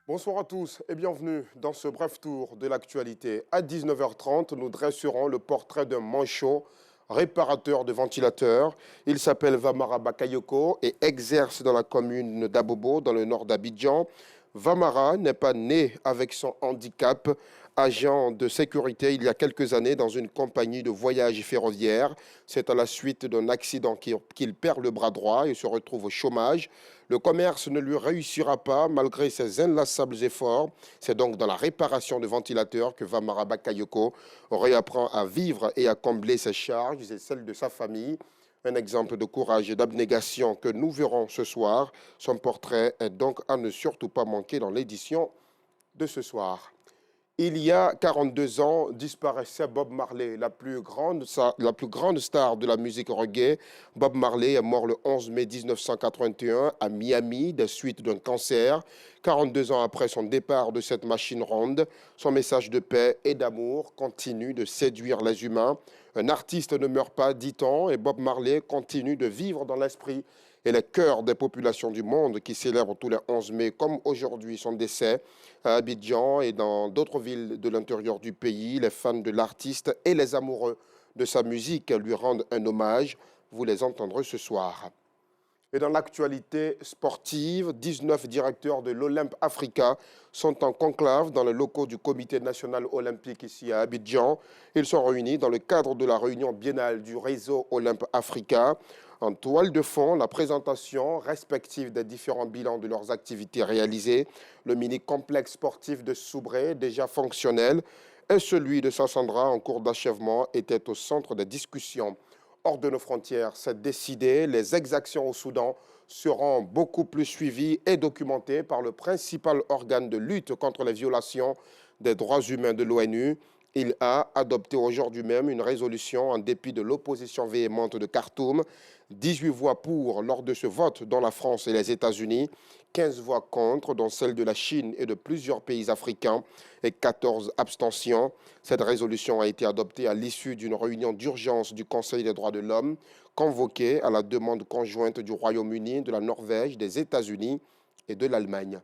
Bonsoir à tous et bienvenue dans ce bref tour de l'actualité. À 19h30, nous dresserons le portrait d'un manchot réparateur de ventilateurs. Il s'appelle Vamara Bakayoko et exerce dans la commune d'Abobo, dans le nord d'Abidjan. Vamara n'est pas né avec son handicap. Agent de sécurité il y a quelques années dans une compagnie de voyage ferroviaire. C'est à la suite d'un accident qu'il perd le bras droit et se retrouve au chômage. Le commerce ne lui réussira pas malgré ses inlassables efforts. C'est donc dans la réparation de ventilateurs que Vamara Bakayoko réapprend à vivre et à combler ses charges et celles de sa famille. Un exemple de courage et d'abnégation que nous verrons ce soir. Son portrait est donc à ne surtout pas manquer dans l'édition de ce soir. Il y a 42 ans, disparaissait Bob Marley, la plus grande star de la musique reggae. Bob Marley est mort le 11 mai 1981 à Miami des suites d'un cancer. 42 ans après son départ de cette machine ronde, son message de paix et d'amour continue de séduire les humains. Un artiste ne meurt pas, dit-on, et Bob Marley continue de vivre dans l'esprit et les cœurs des populations du monde qui célèbrent tous les 11 mai, comme aujourd'hui son décès à Abidjan et dans d'autres villes de l'intérieur du pays. Les fans de l'artiste et les amoureux de sa musique lui rendent un hommage. Vous les entendrez ce soir. Et dans l'actualité sportive, 19 directeurs de l'Olympe Africa sont en conclave dans les locaux du Comité national olympique ici à Abidjan. Ils sont réunis dans le cadre de la réunion biennale du réseau Olympe Africa. En toile de fond, la présentation respective des différents bilans de leurs activités réalisées, le mini-complexe sportif de Soubré, déjà fonctionnel, et celui de Sassandra en cours d'achèvement étaient au centre des discussions. Hors de nos frontières, c'est décidé, les exactions au Soudan seront beaucoup plus suivies et documentées par le principal organe de lutte contre les violations des droits humains de l'ONU. Il a adopté aujourd'hui même une résolution en dépit de l'opposition véhémente de Khartoum. 18 voix pour lors de ce vote dans la France et les États-Unis, 15 voix contre, dont celle de la Chine et de plusieurs pays africains, et 14 abstentions. Cette résolution a été adoptée à l'issue d'une réunion d'urgence du Conseil des droits de l'homme, convoquée à la demande conjointe du Royaume-Uni, de la Norvège, des États-Unis et de l'Allemagne.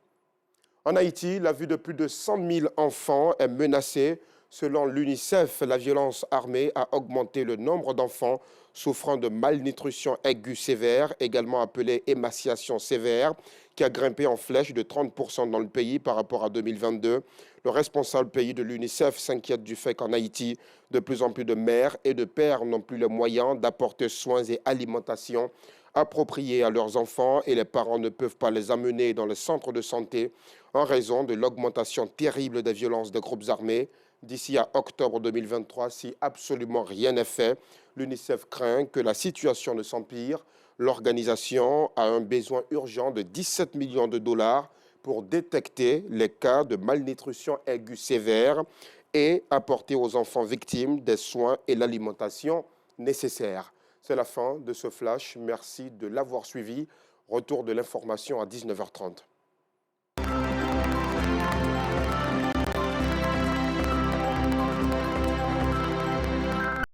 En Haïti, la vie de plus de 100 000 enfants est menacée. Selon l'UNICEF, la violence armée a augmenté le nombre d'enfants souffrant de malnutrition aiguë sévère, également appelée émaciation sévère, qui a grimpé en flèche de 30% dans le pays par rapport à 2022. Le responsable pays de l'UNICEF s'inquiète du fait qu'en Haïti, de plus en plus de mères et de pères n'ont plus les moyens d'apporter soins et alimentation appropriés à leurs enfants et les parents ne peuvent pas les amener dans les centres de santé en raison de l'augmentation terrible des violences des groupes armés. D'ici à octobre 2023, si absolument rien n'est fait, l'UNICEF craint que la situation ne s'empire. L'organisation a un besoin urgent de 17 millions de dollars pour détecter les cas de malnutrition aiguë sévère et apporter aux enfants victimes des soins et l'alimentation nécessaires. C'est la fin de ce flash. Merci de l'avoir suivi. Retour de l'information à 19h30.